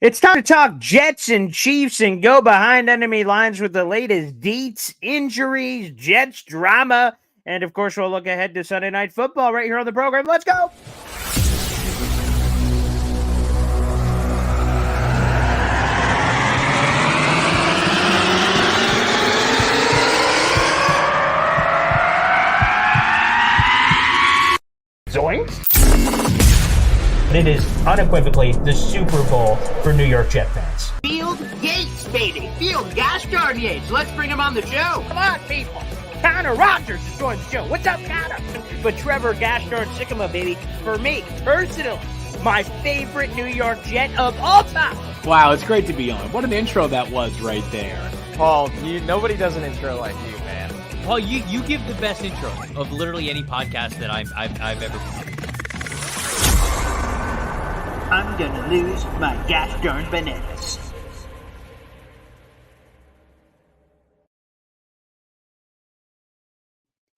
It's time to talk Jets and Chiefs and go behind enemy lines with the latest deets, injuries, Jets drama, and of course, we'll look ahead to Sunday Night Football right here on the program. Let's go! Zoinks! It is unequivocally the Super Bowl for New York Jet fans. Field Yates, baby. Field gosh darn Yates. Let's bring him on the show. Come on, people. Connor Rogers is joining the show. What's up, Connor? But Trevor gosh darn Sycamore, baby, for me, personally, my favorite New York Jet of all time. Wow, it's great to be on. What an intro that was right there. Paul, nobody does an intro like you, man. Paul, you give the best intro of literally any podcast that I've ever been. I'm gonna lose my gosh darn bananas.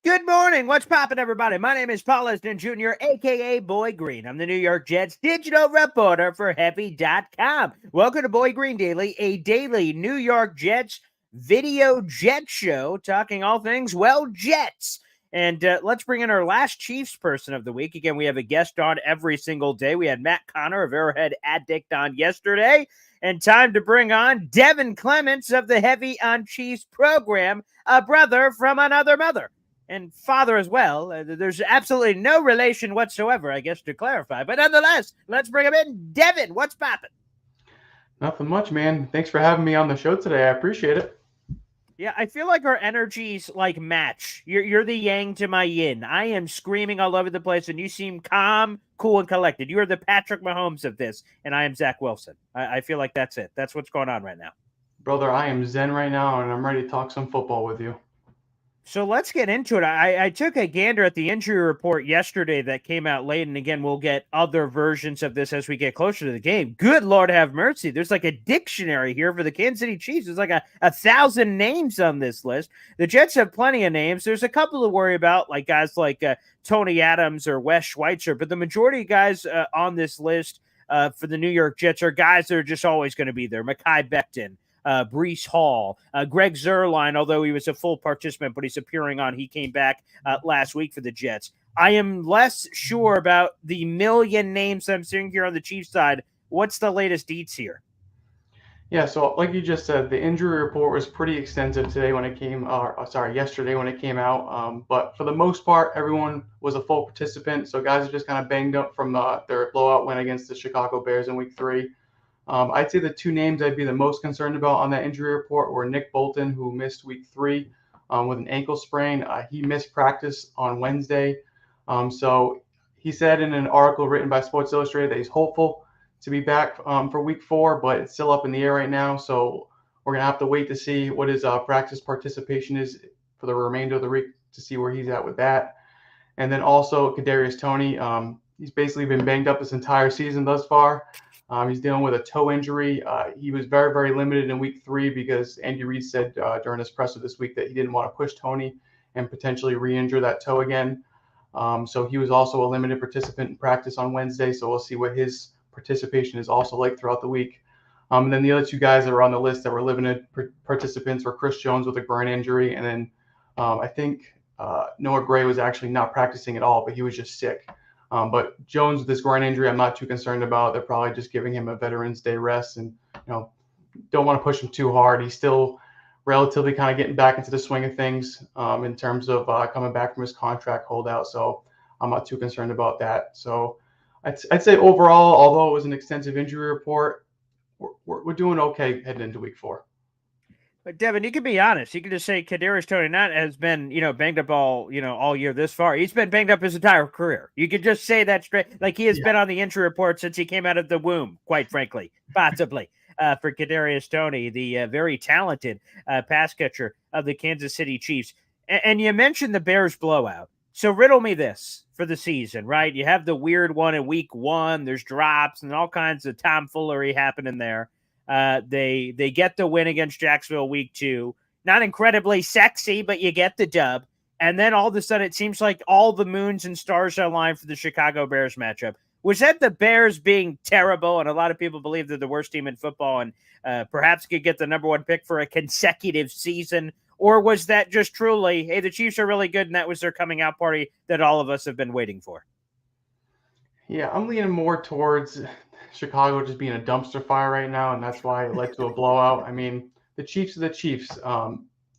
Good morning. What's poppin', everybody? My name is Paul Esden Jr., a.k.a. Boy Green. I'm the New York Jets digital reporter for Heavy.com. Welcome to Boy Green Daily, a daily New York Jets video Jet show talking all things, well, Jets. And let's bring in our last Chiefs person of the week. Again, we have a guest on every single day. We had Matt Connor of Arrowhead Addict on yesterday. And time to bring on Devin Clements of the Heavy on Chiefs program, a brother from another mother. And father as well. There's absolutely no relation whatsoever, I guess, to clarify. But nonetheless, let's bring him in. Devin, what's poppin'? Nothing much, man. Thanks for having me on the show today. I appreciate it. Yeah, I feel like our energies like match. You're the yang to my yin. I am screaming all over the place, and you seem calm, cool, and collected. You are the Patrick Mahomes of this, and I am Zach Wilson. I feel like that's it. That's what's going on right now. Brother, I am zen right now, and I'm ready to talk some football with you. So let's get into it. I took a gander at the injury report yesterday that came out late, and again, we'll get other versions of this as we get closer to the game. Good Lord have mercy. There's like a dictionary here for the Kansas City Chiefs. There's like a 1,000 names on this list. The Jets have plenty of names. There's a couple to worry about, like guys like Tony Adams or Wes Schweitzer, but the majority of guys on this list for the New York Jets are guys that are just always going to be there. Mekhi Becton, Breece Hall, Greg Zuerlein, although he was a full participant, but he's appearing on. He came back last week for the Jets. I am less sure about the million names I'm seeing here on the Chiefs side. What's the latest deets here? Yeah, so like you just said, the injury report was pretty extensive today when it came, yesterday when it came out. But for the most part, everyone was a full participant. So guys are just kind of banged up from their blowout win against the Chicago Bears in Week 3. I'd say the two names I'd be the most concerned about on that injury report were Nick Bolton, who missed Week 3 with an ankle sprain. He missed practice on Wednesday. So he said in an article written by Sports Illustrated that he's hopeful to be back for Week 4, but it's still up in the air right now. So we're going to have to wait to see what his practice participation is for the remainder of the week to see where he's at with that. And then also Kadarius Toney. He's basically been banged up this entire season thus far. He's dealing with a toe injury. He was very, very limited in Week 3 because Andy Reid said during his presser this week that he didn't want to push Toney and potentially re-injure that toe again. So he was also a limited participant in practice on Wednesday. So we'll see what his participation is also like throughout the week. And then the other two guys that were on the list that were limited participants were Chris Jones with a groin injury. And then I think Noah Gray was actually not practicing at all, but he was just sick. But Jones with this groin injury, I'm not too concerned about. They're probably just giving him a Veterans Day rest and, don't want to push him too hard. He's still relatively kind of getting back into the swing of things in terms of coming back from his contract holdout. So I'm not too concerned about that. So I'd say overall, although it was an extensive injury report, we're doing okay heading into Week 4. But Devin, you can be honest. You can just say Kadarius Toney not has been, banged up all year this far. He's been banged up his entire career. You could just say that straight. Like he has been on the injury report since he came out of the womb, quite frankly, possibly, for Kadarius Toney, the very talented pass catcher of the Kansas City Chiefs. And you mentioned the Bears blowout. So riddle me this for the season, right? You have the weird one in Week 1. There's drops and all kinds of tomfoolery happening there. They get the win against Jacksonville Week 2. Not incredibly sexy, but you get the dub. And then all of a sudden, it seems like all the moons and stars align for the Chicago Bears matchup. Was that the Bears being terrible, and a lot of people believe they're the worst team in football and perhaps could get the number one pick for a consecutive season? Or was that just truly, hey, the Chiefs are really good, and that was their coming out party that all of us have been waiting for? Yeah, I'm leaning more towards Chicago just being a dumpster fire right now, and that's why it led to a blowout. I mean, the Chiefs are the Chiefs.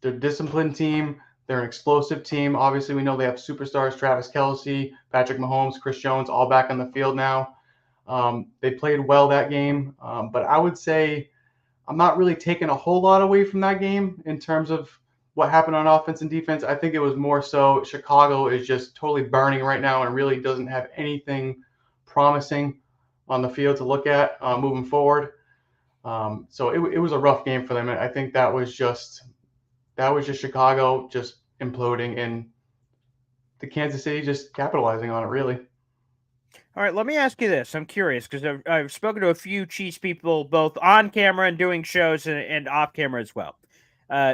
They're a disciplined team. They're an explosive team. Obviously, we know they have superstars, Travis Kelce, Patrick Mahomes, Chris Jones, all back on the field now. They played well that game, but I would say I'm not really taking a whole lot away from that game in terms of what happened on offense and defense. I think it was more so Chicago is just totally burning right now and really doesn't have anything promising on the field to look at moving forward. So it was a rough game for them. And I think that was just Chicago just imploding and the Kansas City just capitalizing on it, really. All right, let me ask you this. I'm curious because I've spoken to a few Chiefs people, both on camera and doing shows and off camera as well.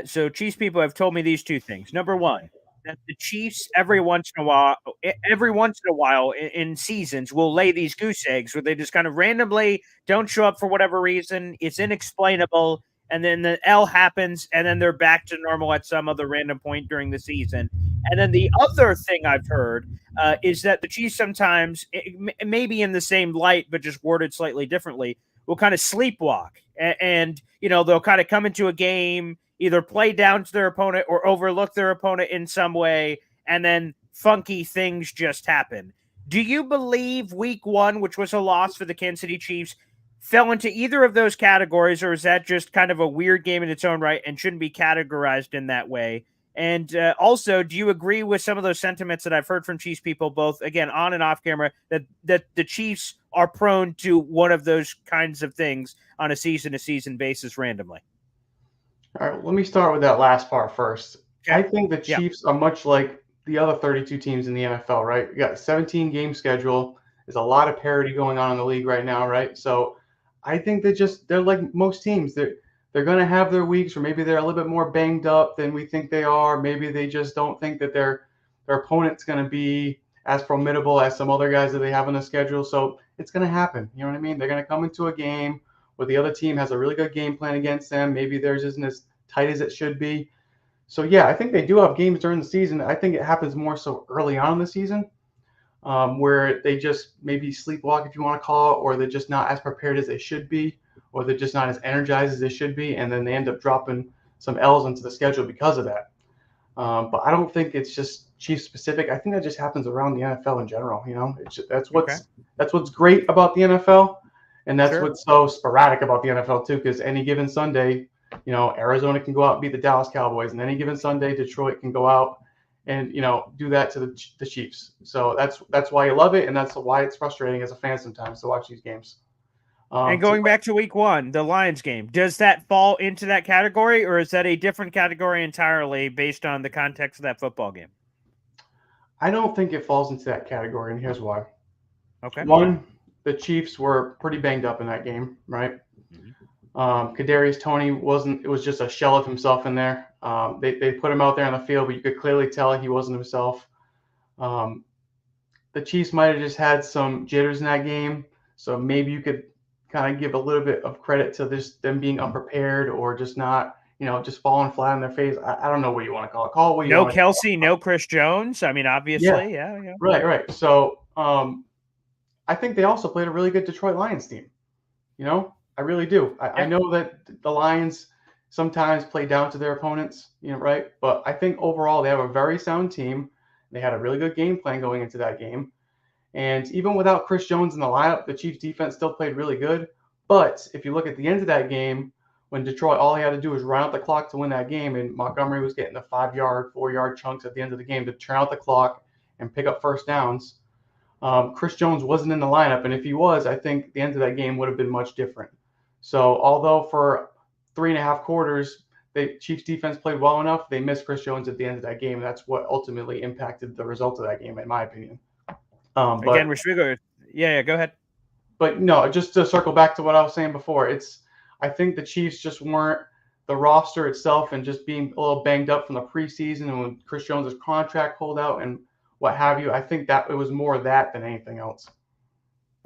So Chiefs people have told me these two things. Number one, that the Chiefs every once in a while in seasons will lay these goose eggs where they just kind of randomly don't show up for whatever reason. It's inexplainable. And then the L happens, and then they're back to normal at some other random point during the season. And then the other thing I've heard is that the Chiefs sometimes, maybe in the same light, but just worded slightly differently, will kind of sleepwalk. And they'll kind of come into a game, either play down to their opponent or overlook their opponent in some way, and then funky things just happen. Do you believe week one, which was a loss for the Kansas City Chiefs, fell into either of those categories, or is that just kind of a weird game in its own right and shouldn't be categorized in that way? And also, do you agree with some of those sentiments that I've heard from Chiefs people, both, again, on and off camera, that the Chiefs are prone to one of those kinds of things on a season-to-season basis randomly? All right, let me start with that last part first. Okay. I think the Chiefs are much like the other 32 teams in the NFL, right? You got a 17-game schedule. There's a lot of parity going on in the league right now, right? So I think they're like most teams. They're going to have their weeks, or maybe they're a little bit more banged up than we think they are. Maybe they just don't think that their opponent's going to be as formidable as some other guys that they have on the schedule. So it's going to happen. You know what I mean? They're going to come into a game where the other team has a really good game plan against them. Maybe theirs isn't as tight as it should be. So, yeah, I think they do have games during the season. I think it happens more so early on in the season, where they just maybe sleepwalk, if you want to call it, or they're just not as prepared as they should be, or they're just not as energized as they should be, and then they end up dropping some L's into the schedule because of that. But I don't think it's just Chiefs specific. I think that just happens around the NFL in general. That's what's great about the NFL, and that's what's so sporadic about the NFL too. Because any given Sunday, Arizona can go out and beat the Dallas Cowboys, and any given Sunday, Detroit can go out and do that to the Chiefs. So that's why you love it, and that's why it's frustrating as a fan sometimes to watch these games. And going back to week one, the Lions game, does that fall into that category, or is that a different category entirely based on the context of that football game? I don't think it falls into that category, and here's why. Okay. One, the Chiefs were pretty banged up in that game, right? Kadarius Toney it was just a shell of himself in there. They put him out there on the field, but you could clearly tell he wasn't himself. The Chiefs might have just had some jitters in that game, so maybe you could kind of give a little bit of credit to them being unprepared or just not, just falling flat on their face. I don't know what you want to call it. Call it what you want. No Kelce, no Chris Jones. I mean, obviously, yeah. Right. So I think they also played a really good Detroit Lions team. I really do. I know that the Lions sometimes play down to their opponents, right? But I think overall they have a very sound team. They had a really good game plan going into that game. And even without Chris Jones in the lineup, the Chiefs defense still played really good. But if you look at the end of that game, when Detroit, all he had to do was run out the clock to win that game, and Montgomery was getting the 5-yard, 4-yard chunks at the end of the game to turn out the clock and pick up first downs. Chris Jones wasn't in the lineup, and if he was, I think the end of that game would have been much different. So although for 3.5 quarters, the Chiefs defense played well enough, they missed Chris Jones at the end of that game. And that's what ultimately impacted the result of that game, in my opinion. Again, we're go ahead. But no, just to circle back to what I was saying before, I think the Chiefs just weren't the roster itself, and just being a little banged up from the preseason and when Chris Jones' contract pulled out and what have you. I think that it was more of that than anything else.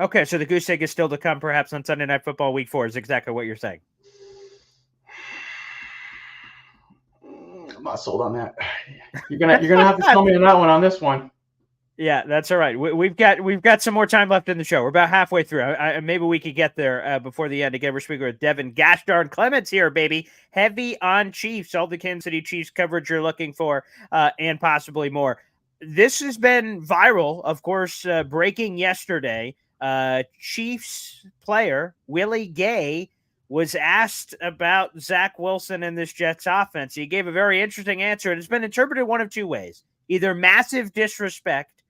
Okay, so the goose egg is still to come perhaps on Sunday Night Football Week 4 is exactly what you're saying. I'm not sold on that. You're gonna have to tell me on that one on this one. Yeah, that's all right. We've got some more time left in the show. We're about halfway through. Maybe we could get there before the end. Again, we're speaking with Devin "Gosh darn Clements" here, baby. Heavy on Chiefs, all the Kansas City Chiefs coverage you're looking for, and possibly more. This has been viral, of course, breaking yesterday. Chiefs player Willie Gay was asked about Zach Wilson and this Jets offense. He gave a very interesting answer, and it's been interpreted one of two ways: either massive disrespect,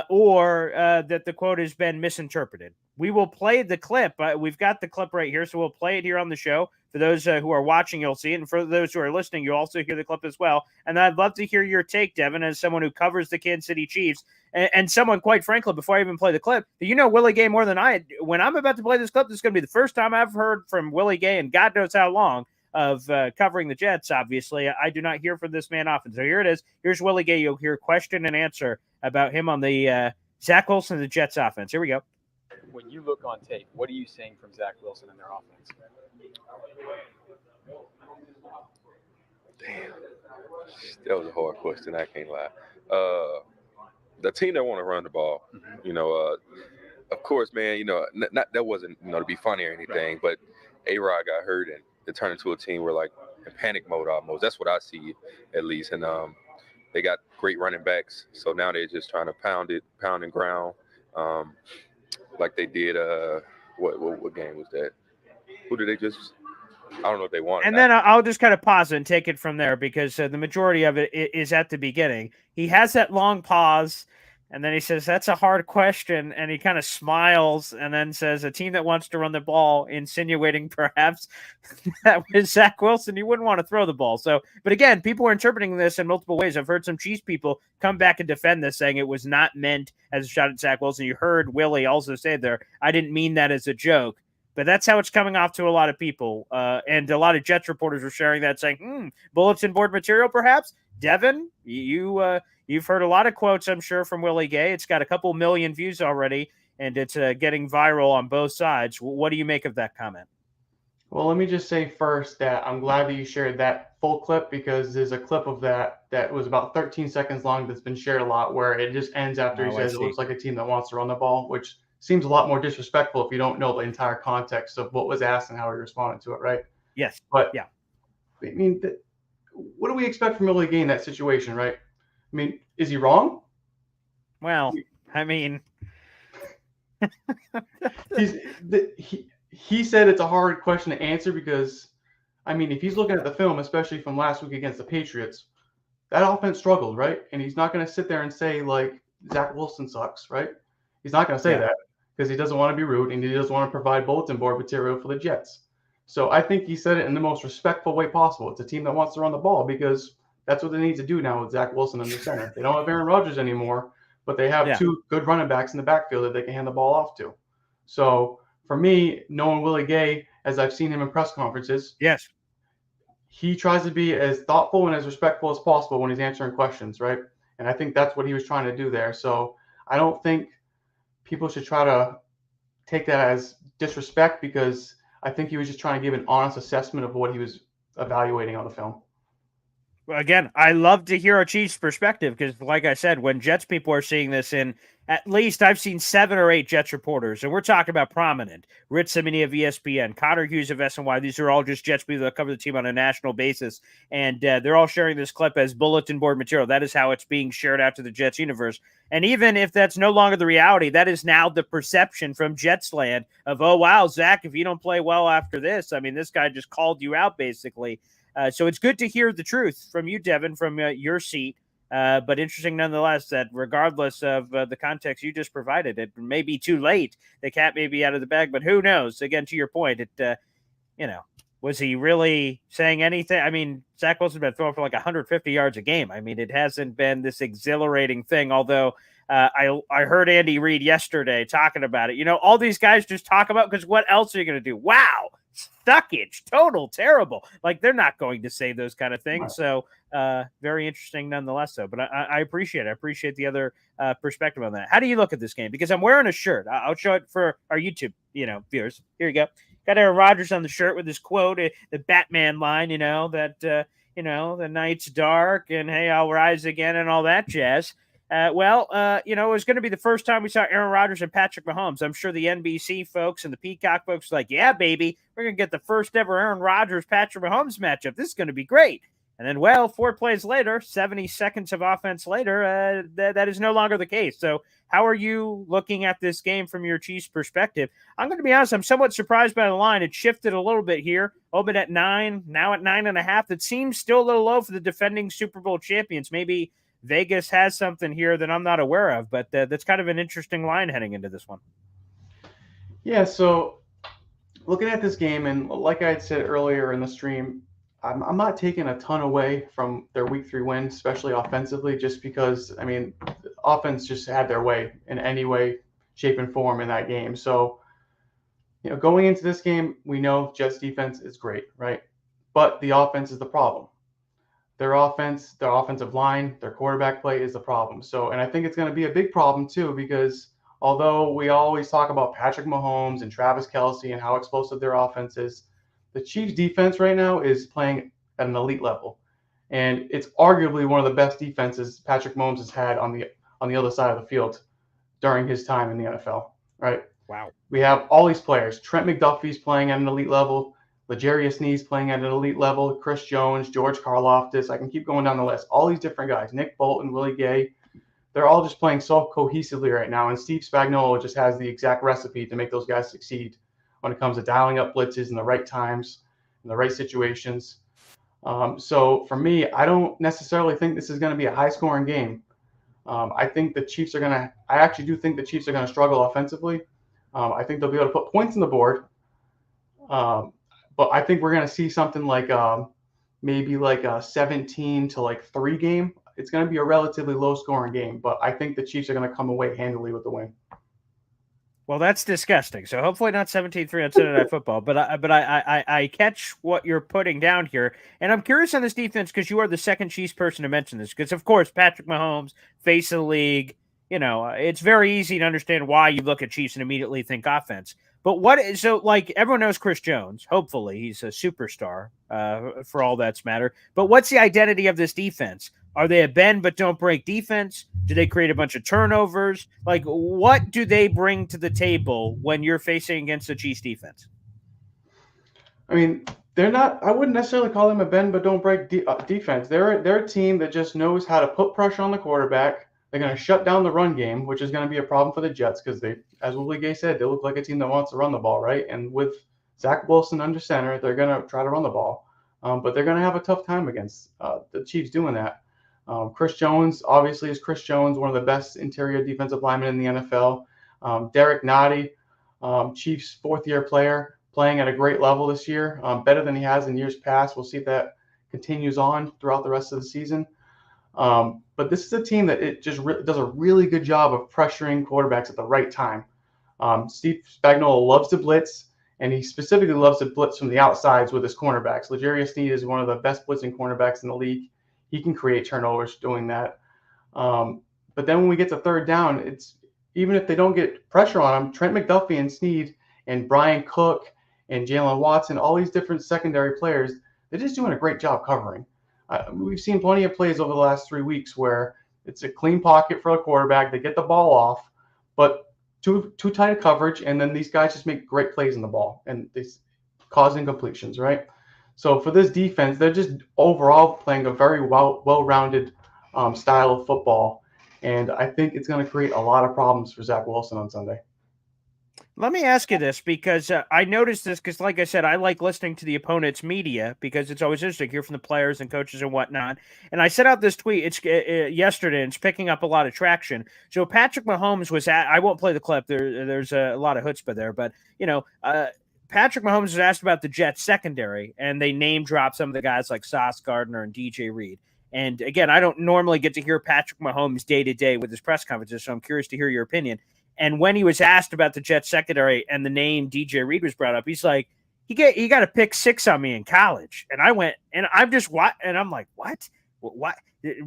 or that the quote has been misinterpreted. We will play the clip. We've got the clip right here, so we'll play it here on the show. For those who are watching, you'll see it. And for those who are listening, you'll also hear the clip as well. And I'd love to hear your take, Devin, as someone who covers the Kansas City Chiefs and someone, quite frankly, before I even play the clip, you know Willie Gay more than I. When I'm about to play this clip, this is going to be the first time I've heard from Willie Gay in God knows how long of covering the Jets, obviously. I do not hear from this man often. So here it is. Here's Willie Gay. You'll hear question and answer about him on the Zach Wilson and the Jets offense. Here we go. When you look on tape, what are you seeing from Zach Wilson and their offense? Damn. That was a hard question. I can't lie. The team that want to run the ball, of course, man, not that wasn't, to be funny or anything, but A-Rod got hurt and it turned into a team where, like, in panic mode almost. That's what I see, at least. And they got great running backs, so now they're just trying to pound and ground, like they did. What game was that? Who did they just? I don't know if they won. And then I'll just kind of pause and take it from there because the majority of it is at the beginning. He has that long pause, and then he says, "That's a hard question," and he kind of smiles and then says, "A team that wants to run the ball," insinuating perhaps that with Zach Wilson, you wouldn't want to throw the ball. So, but again, people are interpreting this in multiple ways. I've heard some Chiefs people come back and defend this, saying it was not meant as a shot at Zach Wilson. You heard Willie also say there, "I didn't mean that as a joke." But that's how it's coming off to a lot of people. And a lot of Jets reporters were sharing that, saying, bulletin board material, perhaps. Devin, you've heard a lot of quotes, I'm sure, from Willie Gay. It's got a couple million views already, and it's getting viral on both sides. What do you make of that comment? Well, let me just say first that I'm glad that you shared that full clip because there's a clip of that was about 13 seconds long that's been shared a lot where it just ends after he says it looks like a team that wants to run the ball, which seems a lot more disrespectful if you don't know the entire context of what was asked and how he responded to it, right? Yes. But yeah, I mean, what do we expect from Willie Gay in that situation, right? I mean, is he wrong? Well, I mean, he said it's a hard question to answer because, I mean, if he's looking at the film, especially from last week against the Patriots, that offense struggled, right? And he's not going to sit there and say, like, Zach Wilson sucks, right? He's not going to say that because he doesn't want to be rude and he doesn't want to provide bulletin board material for the Jets. So I think he said it in the most respectful way possible. It's a team that wants to run the ball because that's what they need to do now with Zach Wilson in the center. They don't have Aaron Rodgers anymore, but they have two good running backs in the backfield that they can hand the ball off to. So for me, knowing Willie Gay, as I've seen him in press conferences, yes, he tries to be as thoughtful and as respectful as possible when he's answering questions, right? And I think that's what he was trying to do there. So I don't think people should try to take that as disrespect because I think he was just trying to give an honest assessment of what he was evaluating on the film. Again, I love to hear a Chiefs perspective because, like I said, when Jets people are seeing this in, at least I've seen 7 or 8 Jets reporters, and we're talking about prominent. Rich Cimini of ESPN, Connor Hughes of SNY. These are all just Jets people that cover the team on a national basis, and they're all sharing this clip as bulletin board material. That is how it's being shared out to the Jets universe. And even if that's no longer the reality, that is now the perception from Jets land of, oh, wow, Zach, if you don't play well after this, I mean, this guy just called you out, basically. So it's good to hear the truth from you, Devin, from your seat. But interesting nonetheless that regardless of the context you just provided, it may be too late. The cat may be out of the bag, but who knows? Again, to your point, was he really saying anything? I mean, Zach Wilson's been throwing for like 150 yards a game. I mean, it hasn't been this exhilarating thing, although I heard Andy Reid yesterday talking about it. All these guys just talk about because what else are you going to do? Wow, Stuckage, total terrible. Like they're not going to say those kind of things. So very interesting nonetheless. Though, but I appreciate it. I appreciate the other perspective on that. How do you look at this game? Because I'm wearing a shirt. I'll show it for our YouTube viewers. Here you go. Got Aaron Rodgers on the shirt with his quote, the Batman line. That the night's dark and hey, I'll rise again and all that jazz. It was going to be the first time we saw Aaron Rodgers and Patrick Mahomes. I'm sure the NBC folks and the Peacock folks are like, yeah, baby, we're going to get the first ever Aaron Rodgers, Patrick Mahomes matchup. This is going to be great. And then, 4 plays later, 70 seconds of offense later, that is no longer the case. So how are you looking at this game from your Chiefs perspective? I'm going to be honest, I'm somewhat surprised by the line. It shifted a little bit here, opened at 9, now at 9.5. That seems still a little low for the defending Super Bowl champions. Maybe Vegas has something here that I'm not aware of, but that's kind of an interesting line heading into this one. Yeah, so looking at this game, and like I had said earlier in the stream, I'm not taking a ton away from their Week 3 win, especially offensively, just because, offense just had their way in any way, shape, and form in that game. So, going into this game, we know Jets defense is great, right? But the offense is the problem. Their offense, their offensive line, their quarterback play is the problem. So, and I think it's going to be a big problem too, because although we always talk about Patrick Mahomes and Travis Kelce and how explosive their offense is, the Chiefs defense right now is playing at an elite level. And it's arguably one of the best defenses Patrick Mahomes has had on the other side of the field during his time in the NFL, right? Wow. We have all these players. Trent McDuffie's playing at an elite level. L'Jarius Sneed's playing at an elite level. Chris Jones, George Karlaftis. I can keep going down the list. All these different guys. Nick Bolton, Willie Gay. They're all just playing so cohesively right now. And Steve Spagnuolo just has the exact recipe to make those guys succeed when it comes to dialing up blitzes in the right times, in the right situations. So for me, I don't necessarily think this is going to be a high-scoring game. I think the Chiefs are going to – I actually do think the Chiefs are going to struggle offensively. I think they'll be able to put points on the board. But I think we're going to see something like maybe like a 17-3 game. It's going to be a relatively low-scoring game, but I think the Chiefs are going to come away handily with the win. Well, that's disgusting. So hopefully not 17-3 on Sunday Night Football. But I catch what you're putting down here, and I'm curious on this defense because you are the second Chiefs person to mention this. Because of course, Patrick Mahomes, face of the league. It's very easy to understand why you look at Chiefs and immediately think offense. But everyone knows Chris Jones. Hopefully, he's a superstar for all that's matter. But what's the identity of this defense? Are they a bend but don't break defense? Do they create a bunch of turnovers? Like, what do they bring to the table when you're facing against the Chiefs defense? They're not. I wouldn't necessarily call them a bend but don't break defense. They're a team that just knows how to put pressure on the quarterback. They're going to shut down the run game, which is going to be a problem for the Jets because they, as Willie Gay said, they look like a team that wants to run the ball, right? And with Zach Wilson under center, they're going to try to run the ball. But they're going to have a tough time against the Chiefs doing that. Chris Jones, obviously, is Chris Jones, one of the best interior defensive linemen in the NFL. Derek Nottie, Chiefs fourth-year player, playing at a great level this year, better than he has in years past. We'll see if that continues on throughout the rest of the season. But this is a team that it just does a really good job of pressuring quarterbacks at the right time. Steve Spagnuolo loves to blitz, and he specifically loves to blitz from the outsides with his cornerbacks. L'Jarius Sneed is one of the best blitzing cornerbacks in the league. He can create turnovers doing that. But then when we get to third down, it's even if they don't get pressure on him, Trent McDuffie and Sneed and Brian Cook and Jalen Watson, all these different secondary players, they're just doing a great job covering. We've seen plenty of plays over the last 3 weeks where it's a clean pocket for a quarterback. They get the ball off, but too tight a coverage, and then these guys just make great plays in the ball, and they cause incompletions, right? So for this defense, they're just overall playing a very well-rounded style of football, and I think it's going to create a lot of problems for Zach Wilson on Sunday. Let me ask you this, because I noticed this because, like I said, I like listening to the opponent's media because it's always interesting to hear from the players and coaches and whatnot. And I sent out this tweet yesterday, and it's picking up a lot of traction. So Patrick Mahomes was I won't play the clip. There's a lot of chutzpah there, but Patrick Mahomes was asked about the Jets secondary, and they name dropped some of the guys like Sauce Gardner and DJ Reed. And again, I don't normally get to hear Patrick Mahomes day to day with his press conferences, so I'm curious to hear your opinion. And when he was asked about the Jets secondary and the name DJ Reed was brought up, he's like, he got a pick six on me in college, and I went and I'm just what, and I'm like, what?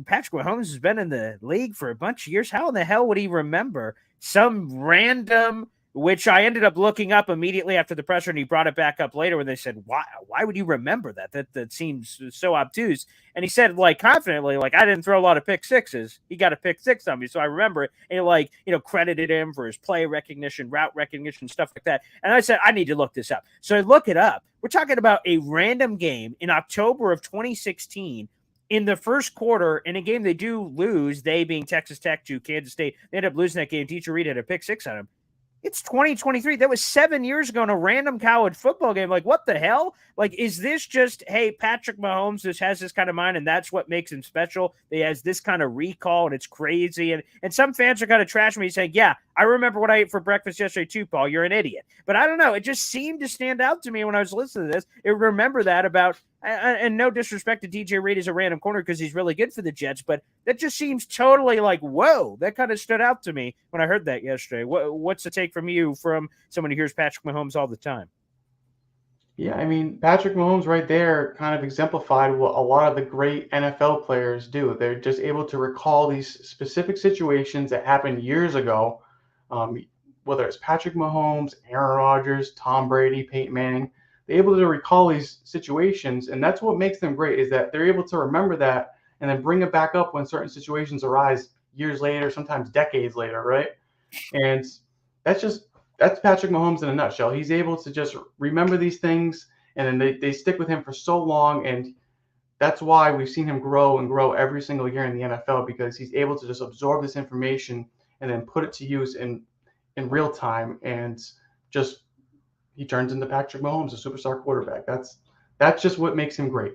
Patrick Mahomes has been in the league for a bunch of years. How in the hell would he remember some random? Which I ended up looking up immediately after the presser, and he brought it back up later when they said, why would you remember that? That seems so obtuse. And he said, like, confidently, like, I didn't throw a lot of pick sixes. He got a pick six on me, so I remember it. And, like, credited him for his play recognition, route recognition, stuff like that. And I said, I need to look this up. So I look it up. We're talking about a random game in October of 2016 in the first quarter, in a game they do lose, they being Texas Tech to Kansas State. They end up losing that game. DJ Reed had a pick six on him. It's 2023. That was 7 years ago in a random college football game. Like, what the hell? Like, is this just, hey, Patrick Mahomes just has this kind of mind, and that's what makes him special? He has this kind of recall, and it's crazy. And some fans are kind of trashing me saying, yeah, I remember what I ate for breakfast yesterday too, Paul. You're an idiot. But I don't know. It just seemed to stand out to me when I was listening to this. I remember that about, and no disrespect to DJ Reed as a random corner because he's really good for the Jets, but that just seems totally like, whoa, that kind of stood out to me when I heard that yesterday. What's the take from you from someone who hears Patrick Mahomes all the time? Yeah, I mean, Patrick Mahomes right there kind of exemplified what a lot of the great NFL players do. They're just able to recall these specific situations that happened years ago, whether it's Patrick Mahomes, Aaron Rodgers, Tom Brady, Peyton Manning. They're able to recall these situations, and that's what makes them great, is that they're able to remember that and then bring it back up when certain situations arise years later, sometimes decades later, right? And that's Patrick Mahomes in a nutshell. He's able to just remember these things, and then they stick with him for so long, and that's why we've seen him grow and grow every single year in the NFL, because he's able to just absorb this information and then put it to use in real time, and just he turns into Patrick Mahomes, a superstar quarterback. That's just what makes him great.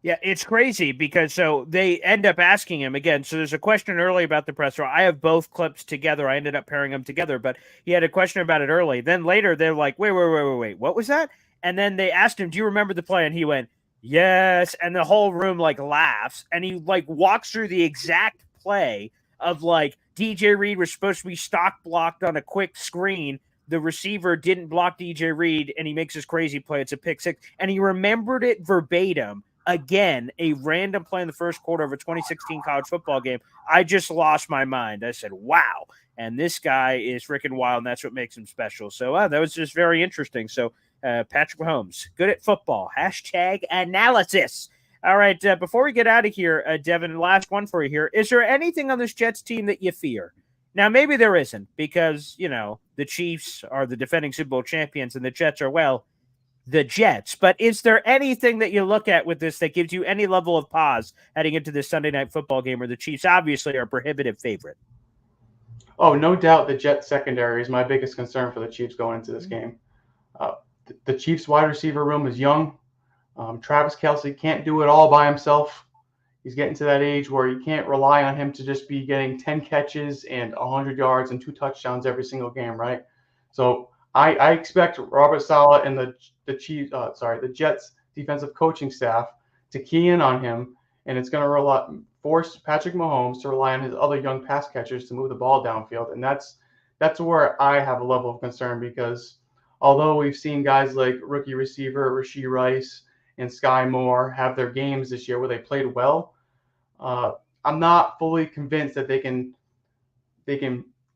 Yeah, it's crazy because so they end up asking him again. So there's a question early about the presser. I have both clips together. I ended up pairing them together, but he had a question about it early. Then later they're like, wait, what was that? And then they asked him, do you remember the play? And he went, yes. And the whole room like laughs, and he like walks through the exact play of like DJ Reed was supposed to be stock blocked on a quick screen. The receiver didn't block DJ Reed, and he makes this crazy play. It's a pick six, and he remembered it verbatim. Again, a random play in the first quarter of a 2016 college football game. I just lost my mind. I said, wow. And this guy is freaking wild, and that's what makes him special. So that was just very interesting. So Patrick Mahomes, good at football. Hashtag analysis. All right, before we get out of here, Devin, last one for you here. Is there anything on this Jets team that you fear? Now, maybe there isn't because, the Chiefs are the defending Super Bowl champions and the Jets are, well, the Jets. But is there anything that you look at with this that gives you any level of pause heading into this Sunday night football game where the Chiefs obviously are a prohibitive favorite? Oh, no doubt the Jets secondary is my biggest concern for the Chiefs going into this game. The Chiefs wide receiver room is young. Travis Kelce can't do it all by himself. He's getting to that age where you can't rely on him to just be getting 10 catches and 100 yards and 2 touchdowns every single game, right? So I expect Robert Saleh and the Jets defensive coaching staff to key in on him, and it's going to force Patrick Mahomes to rely on his other young pass catchers to move the ball downfield, and that's where I have a level of concern, because although we've seen guys like rookie receiver Rashee Rice and Sky Moore have their games this year where they played well, I'm not fully convinced that they can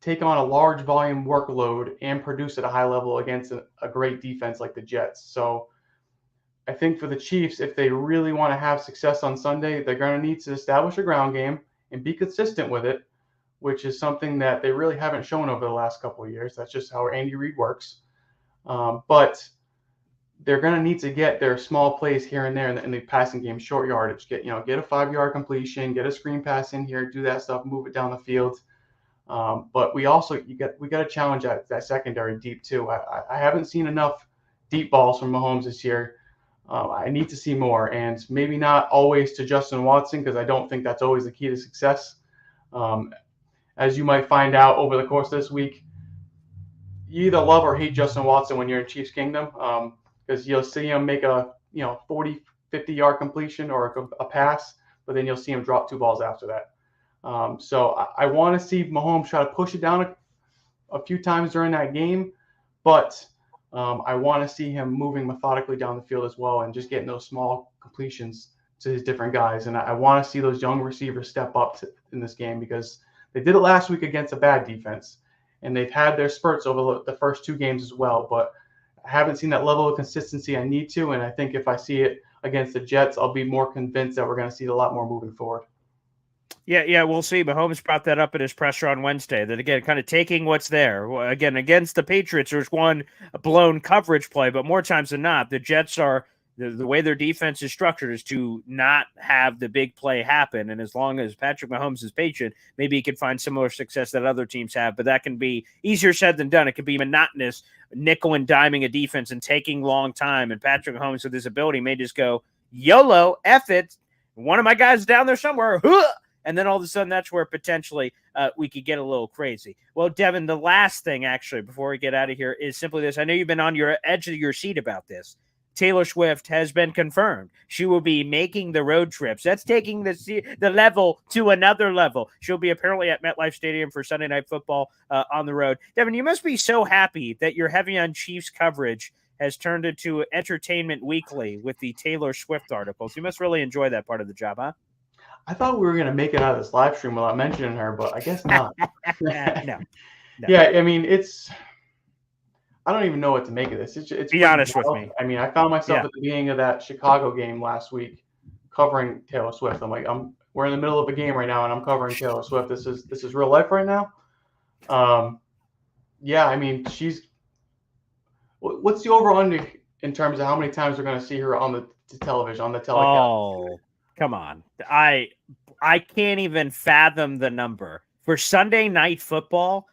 take on a large volume workload and produce at a high level against a great defense like the Jets. So I think for the Chiefs, if they really want to have success on Sunday, they're going to need to establish a ground game and be consistent with it, which is something that they really haven't shown over the last couple of years. That's just how Andy Reid works. But they're going to need to get their small plays here and there in the passing game, short yardage. Get a 5-yard completion, get a screen pass in here, do that stuff, move it down the field. But we got to challenge that secondary deep too. I haven't seen enough deep balls from Mahomes this year. I need to see more, and maybe not always to Justin Watson, because I don't think that's always the key to success. As you might find out over the course of this week, you either love or hate Justin Watson when you're in Chiefs Kingdom, because you'll see him make a 40, 50-yard completion or a pass, but then you'll see him drop 2 balls after that. So I want to see Mahomes try to push it down a few times during that game, but I want to see him moving methodically down the field as well and just getting those small completions to his different guys. And I want to see those young receivers step up in this game because they did it last week against a bad defense. And they've had their spurts over the first 2 games as well. But I haven't seen that level of consistency I need to. And I think if I see it against the Jets, I'll be more convinced that we're going to see a lot more moving forward. Yeah, we'll see. Mahomes brought that up in his presser on Wednesday. That again, kind of taking what's there. Again, against the Patriots, there's one blown coverage play, but more times than not, the Jets are the way their defense is structured is to not have the big play happen. And as long as Patrick Mahomes is patient, maybe he can find similar success that other teams have. But that can be easier said than done. It can be monotonous, nickel and diming a defense and taking long time. And Patrick Mahomes, with his ability, may just go YOLO, F it. One of my guys down there somewhere. And then all of a sudden, that's where potentially we could get a little crazy. Well, Devin, the last thing, actually, before we get out of here is simply this. I know you've been on your edge of your seat about this. Taylor Swift has been confirmed. She will be making the road trips. That's taking the level to another level. She'll be apparently at MetLife Stadium for Sunday Night Football on the road. Devin, you must be so happy that you're heavy on Chiefs coverage has turned into Entertainment Weekly with the Taylor Swift articles. You must really enjoy that part of the job, huh? I thought we were going to make it out of this live stream without mentioning her, but I guess not. No. Yeah, I mean, I don't even know what to make of this. It's Be honest with me. I mean, I found myself at the beginning of that Chicago game last week covering Taylor Swift. I'm like, we're in the middle of a game right now, and I'm covering Taylor Swift. This is real life right now. Yeah, I mean, what's the over-under in terms of how many times we're going to see her on the television, on the telecast? Oh, come on. I can't even fathom the number. For Sunday Night Football,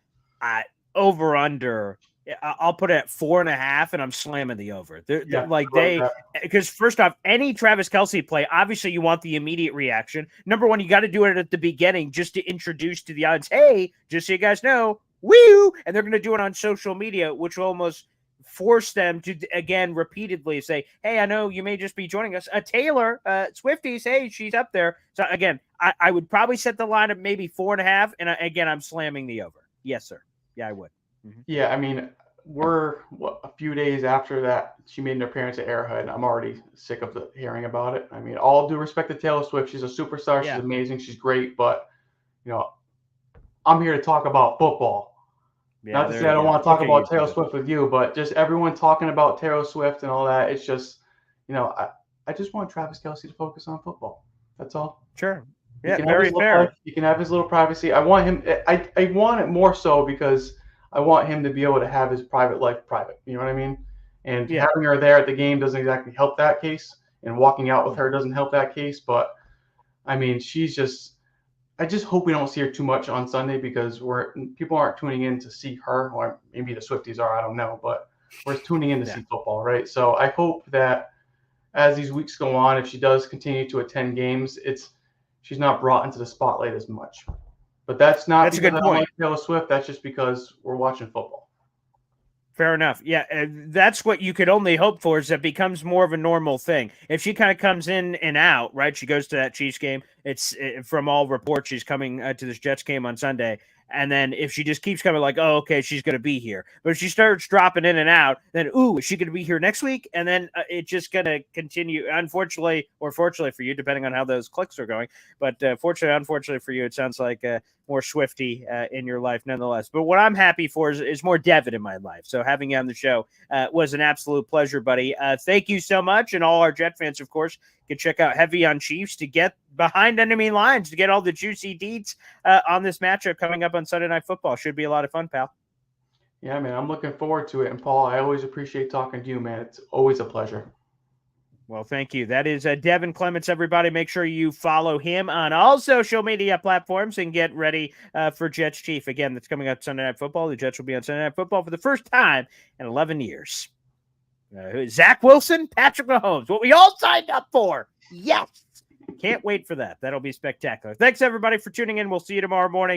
over-under, I'll put it at 4.5, and I'm slamming the over. Because first off, any Travis Kelce play, obviously you want the immediate reaction. Number one, you got to do it at the beginning just to introduce to the audience, hey, just so you guys know, woo! And they're going to do it on social media, which will almost force them to, again, repeatedly say, hey, I know you may just be joining us. Taylor, Swifties, hey, she's up there. So, again, I would probably set the line at maybe 4.5, and again, I'm slamming the over. Yes, sir. Yeah, I would. Mm-hmm. Yeah, I mean, we're a few days after that she made an appearance at Arrowhead, and I'm already sick of hearing about it. I mean, all due respect to Taylor Swift, she's a superstar, she's amazing, she's great, but I'm here to talk about football. Yeah, not to say I don't want to talk about Taylor Swift with you, but just everyone talking about Taylor Swift and all that. It's just, I just want Travis Kelce to focus on football. That's all. Sure. Yeah, very fair. He can have his little privacy. I want him. I want it more so because I want him to be able to have his private life private. You know what I mean? And having her there at the game doesn't exactly help that case, and walking out with her doesn't help that case. But I mean, I just hope we don't see her too much on Sunday because people aren't tuning in to see her, or maybe the Swifties are, I don't know, but we're tuning in to see football, right? So I hope that as these weeks go on, if she does continue to attend games, she's not brought into the spotlight as much. But that's not because I don't like Taylor Swift. That's just because we're watching football. Fair enough. Yeah, that's what you could only hope for, is that becomes more of a normal thing. If she kind of comes in and out, right? She goes to that Chiefs game. From all reports, she's coming to this Jets game on Sunday. And then if she just keeps coming, like, oh, okay, she's going to be here. But if she starts dropping in and out, then, is she going to be here next week? And then it's just going to continue, unfortunately, or fortunately for you, depending on how those clicks are going. But unfortunately for you, it sounds like more Swifty in your life nonetheless. But what I'm happy for is more Devin in my life. So having you on the show was an absolute pleasure, buddy. Thank you so much. And all our Jet fans, of course, can check out Heavy on Chiefs to get behind enemy lines, to get all the juicy deets on this matchup coming up on Sunday Night Football. Should be a lot of fun, pal. Yeah, man, I'm looking forward to it. And Paul, I always appreciate talking to you, man. It's always a pleasure. Well, thank you. That is Devin Clements, everybody. Make sure you follow him on all social media platforms and get ready for Jets Chief. Again, that's coming up Sunday Night Football. The Jets will be on Sunday Night Football for the first time in 11 years. Zach Wilson, Patrick Mahomes, what we all signed up for. Yes. Can't wait for that. That'll be spectacular. Thanks, everybody, for tuning in. We'll see you tomorrow morning.